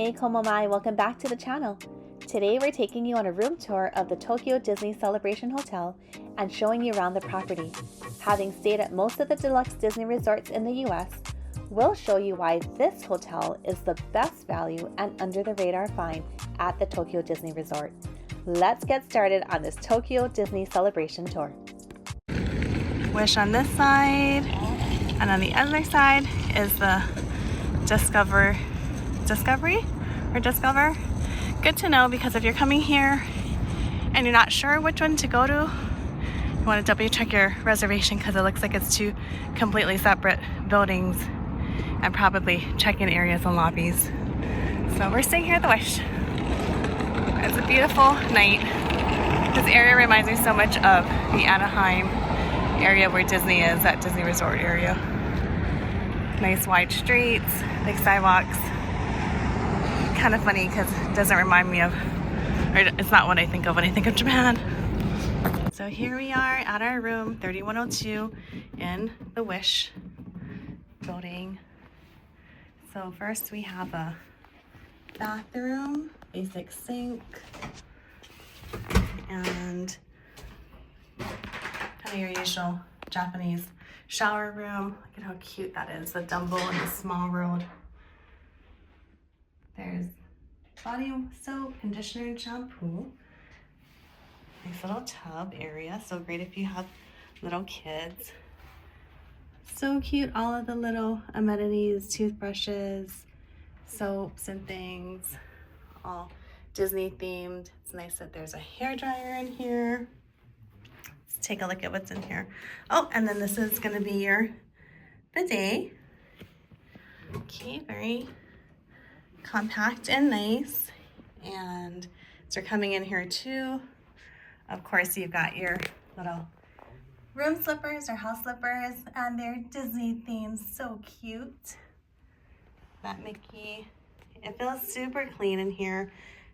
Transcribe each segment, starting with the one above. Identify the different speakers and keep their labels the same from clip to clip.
Speaker 1: Hey Komomai, welcome back to the channel. Today we're taking you on a room tour of the Tokyo Disney Celebration Hotel and showing you around the property. Having stayed at most of the deluxe Disney resorts in the US, we'll show you why this hotel is the best value and under the radar find at the Tokyo Disney Resort. Let's get started on this Tokyo Disney Celebration tour.
Speaker 2: Wish on this side, and on the other side is the Discover. Good to know, because if you're coming here and you're not sure which one to go to, you want to double check your reservation, because it looks like it's two completely separate buildings and probably check-in areas and lobbies. So we're staying here at the Wish. It's a beautiful night. This area reminds me so much of the Anaheim area where Disney is, that Disney Resort area. Nice wide streets, big sidewalks. Kind of funny because it doesn't remind me of, or it's not what I think of when I think of Japan. So here we are at our room 3102 in the Wish building. So first we have a bathroom, basic sink, and kind of your usual Japanese shower room. Look at how cute that is, the Dumbo and the small world. There's body soap, conditioner, and shampoo. Nice little tub area, so great if you have little kids. So cute, all of the little amenities, toothbrushes, soaps and things, all Disney themed. It's nice that there's a hair dryer in here. Let's take a look at what's in here. Oh, and then this is gonna be your bidet. Okay, very compact and nice. And so coming in here too, of course, you've got your little room slippers or house slippers, and they're Disney themed, so cute. That Mickey. It feels super clean in here.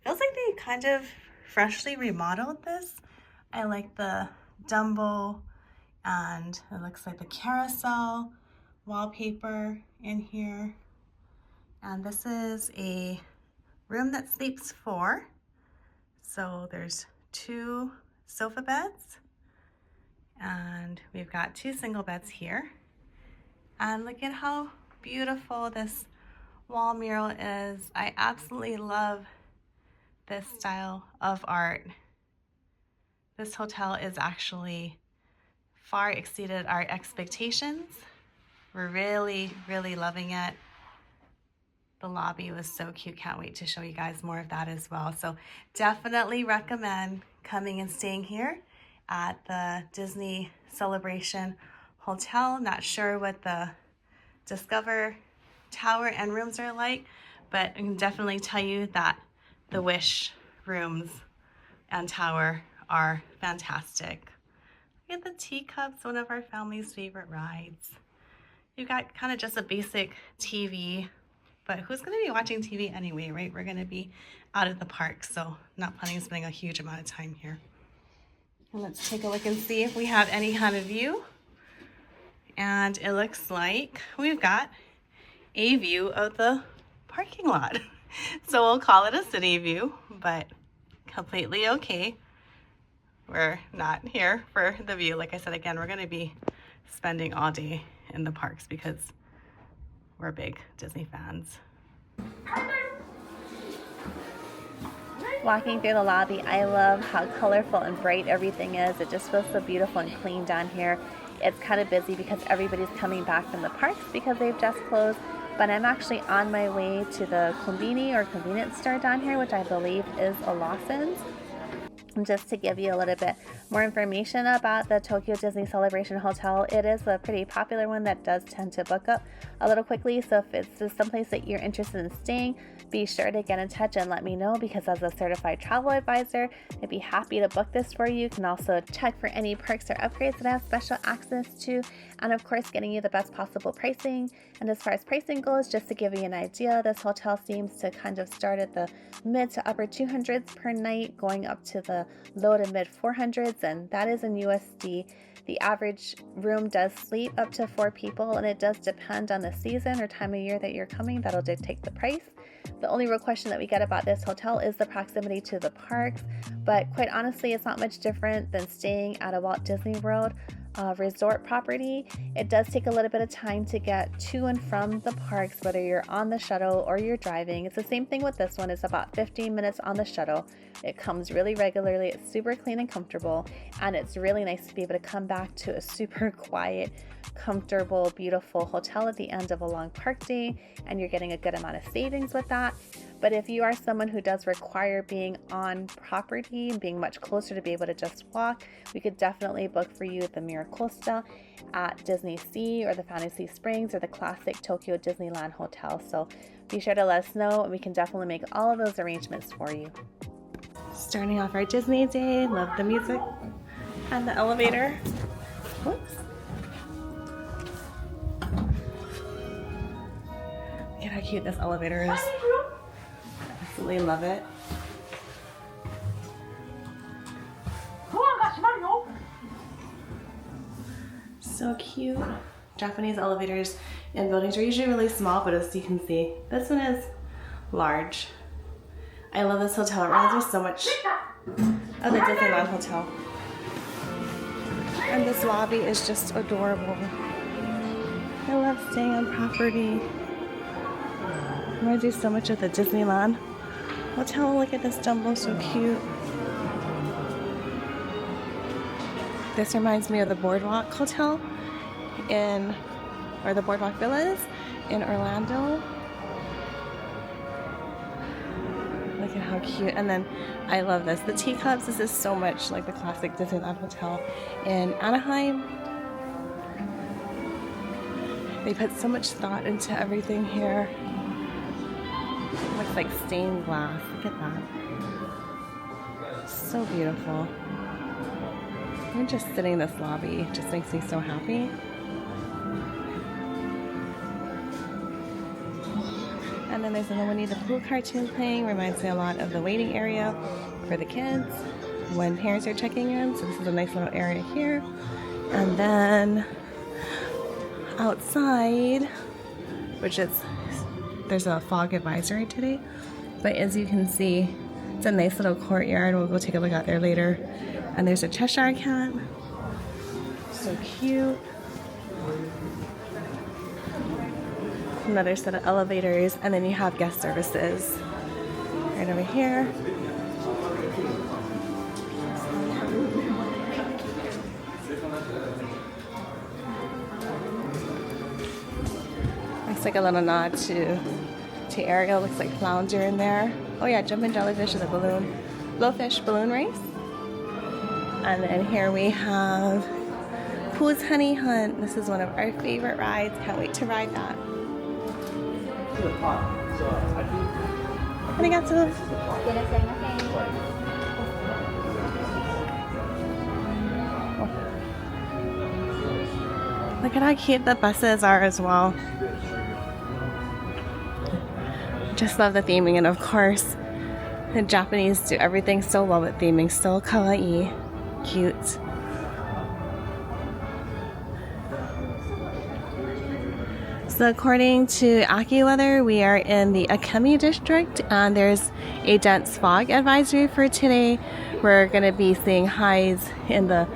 Speaker 2: Feels like they kind of freshly remodeled this. I like the Dumbo, and it looks like the carousel wallpaper in here. And this is a room that sleeps 4. So there's 2 sofa beds, and we've got 2 single beds here. And look at how beautiful this wall mural is. I absolutely love this style of art. This hotel is actually far exceeded our expectations. We're really, really loving it. The lobby was so cute. Can't wait to show you guys more of that as well. So definitely recommend coming and staying here at the Disney Celebration Hotel. Not sure what the Discover Tower and rooms are like, but I can definitely tell you that the Wish rooms and tower are fantastic. Look at the teacups, one of our family's favorite rides. You've got kind of just a basic TV, but who's going to be watching TV anyway, right? We're going to be out at the park, so not planning on spending a huge amount of time here. And let's take a look and see if we have any kind of view. And it looks like we've got a view of the parking lot. So we'll call it a city view, but completely okay. We're not here for the view. Like I said, again, we're going to be spending all day in the parks because we're big Disney fans.
Speaker 1: Walking through the lobby, I love how colorful and bright everything is. It just feels so beautiful and clean down here. It's kind of busy because everybody's coming back from the parks because they've just closed, but I'm actually on my way to the Konbini or convenience store down here, which I believe is a Lawson's. And just to give you a little bit more information about the Tokyo Disney Celebration Hotel, it is a pretty popular one that does tend to book up a little quickly. So if it's someplace that you're interested in staying, be sure to get in touch and let me know, because as a certified travel advisor, I'd be happy to book this for you. You can also check for any perks or upgrades that I have special access to, and of course getting you the best possible pricing. And as far as pricing goes, just to give you an idea, this hotel seems to kind of start at the mid to upper 200s per night, going up to the low to mid 400s, and that is in USD. The average room does sleep up to 4 people, and it does depend on the season or time of year that you're coming. That'll dictate the price. The only real question that we get about this hotel is the proximity to the parks, but quite honestly, it's not much different than staying at a Walt Disney World resort property. It does take a little bit of time to get to and from the parks, whether you're on the shuttle or you're driving. It's the same thing with this one. It's about 15 minutes on the shuttle. It comes really regularly. It's super clean and comfortable, and it's really nice to be able to come back to a super quiet, comfortable, beautiful hotel at the end of a long park day, and you're getting a good amount of savings with that. But if you are someone who does require being on property and being much closer to be able to just walk, we could definitely book for you the Miracosta at Disney Sea or the Fantasy Springs or the classic Tokyo Disneyland Hotel. So be sure to let us know, and we can definitely make all of those arrangements for you. Starting off our Disney day, love the music and the elevator. Whoops. Look at how cute this elevator is. Absolutely love it. So cute. Japanese elevators in buildings are usually really small, but as you can see, this one is large. I love this hotel. It reminds me so much of the Disneyland Hotel. And this lobby is just adorable. I love staying on property. Reminds me so much of the Disneyland Hotel. Look at this Dumbo, so cute. This reminds me of the Boardwalk Hotel or the Boardwalk Villas in Orlando. Look at how cute. And then I love this. The teacups, this is so much like the classic Disneyland Hotel in Anaheim. They put so much thought into everything here. Looks like stained glass. Look at that. So beautiful. We're just sitting in this lobby. It just makes me so happy. And then there's a Winnie the Pooh cartoon playing. Reminds me a lot of the waiting area for the kids when parents are checking in. So this is a nice little area here. And then outside, there's a fog advisory today. But as you can see, it's a nice little courtyard. We'll go take a look out there later. And there's a Cheshire cat. So cute. Another set of elevators, and then you have guest services right over here. Looks like a little nod to Ariel. Looks like flounder in there. Oh yeah, jumping jellyfish is a blowfish balloon race. And then here we have Pooh's Honey Hunt. This is one of our favorite rides. Can't wait to ride that. Arigato. Look at how cute the buses are as well. Just love the theming, and of course the Japanese do everything so well with theming. So kawaii, cute. So according to AccuWeather, we are in the Akemi district, and there's a dense fog advisory for today. We're going to be seeing highs in the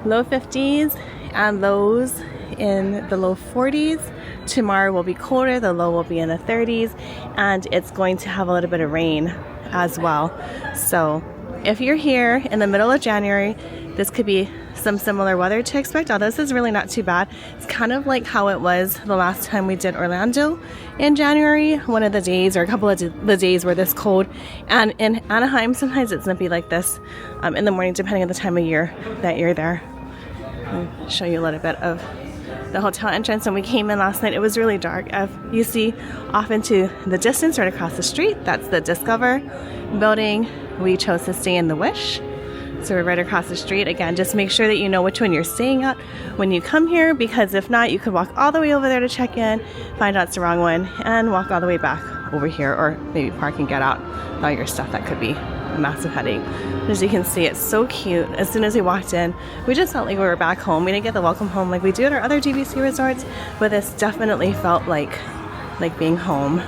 Speaker 1: low 50s and lows in the low 40s. Tomorrow will be colder, the low will be in the 30s, and it's going to have a little bit of rain as well. So if you're here in the middle of January, this could be some similar weather to expect, although this is really not too bad. It's kind of like how it was the last time we did Orlando in January. One of the days or a couple of the days were this cold, and in Anaheim sometimes it's nippy like this in the morning, depending on the time of year that you're there. I'll show you a little bit of the hotel entrance. When we came in last night, it was really dark. You see off into the distance right across the street, that's the Discover building. We chose to stay in the Wish. So we're right across the street. Again, just make sure that you know which one you're staying at when you come here, because if not, you could walk all the way over there to check in, find out it's the wrong one, and walk all the way back over here, or maybe park and get out all your stuff. That could be a massive headache. As you can see, it's so cute. As soon as we walked in, we just felt like we were back home. We didn't get the welcome home like we do at our other DVC resorts, but this definitely felt like being home.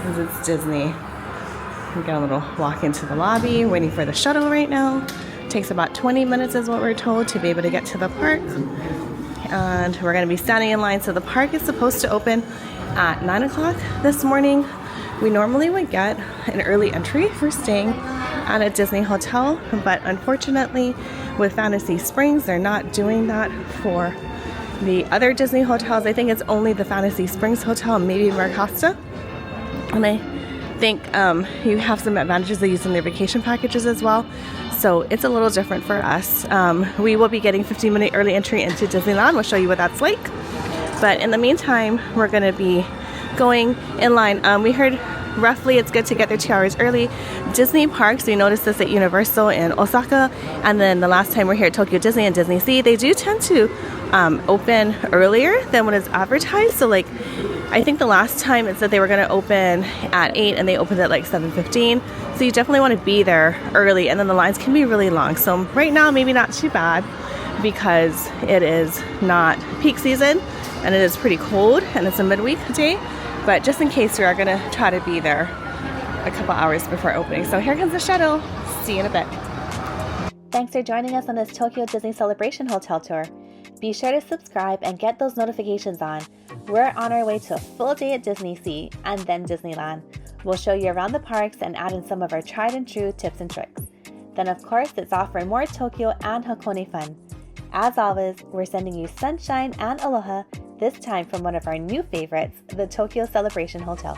Speaker 2: because it's Disney. We got a little walk into the lobby, waiting for the shuttle right now. Takes about 20 minutes is what we're told to be able to get to the park. And we're gonna be standing in line. So the park is supposed to open at 9 o'clock this morning. We normally would get an early entry for staying at a Disney hotel, but unfortunately with Fantasy Springs, they're not doing that for the other Disney hotels. I think it's only the Fantasy Springs Hotel and maybe Marcosta. And I think you have some advantages of using their vacation packages as well. So it's a little different for us. We will be getting 15-minute early entry into Disneyland. We'll show you what that's like. But in the meantime, we're gonna be going in line. We heard roughly it's good to get there 2 hours early. Disney parks, we noticed this at Universal in Osaka, and then the last time we're here at Tokyo Disney and Disney Sea, they do tend to open earlier than what is advertised. So like, I think the last time it said they were going to open at 8 and they opened at like 7:15. So you definitely want to be there early, and then the lines can be really long. So right now, maybe not too bad because it is not peak season and it is pretty cold and it's a midweek day. But just in case, we are going to try to be there a couple hours before opening. So here comes the shuttle. See you in a bit.
Speaker 1: Thanks for joining us on this Tokyo Disney Celebration Hotel tour. Be sure to subscribe and get those notifications on. We're on our way to a full day at Disney Sea and then Disneyland. We'll show you around the parks and add in some of our tried and true tips and tricks. Then of course, it's off for more Tokyo and Hakone fun. As always, we're sending you sunshine and aloha, this time from one of our new favorites, the Tokyo Celebration Hotel.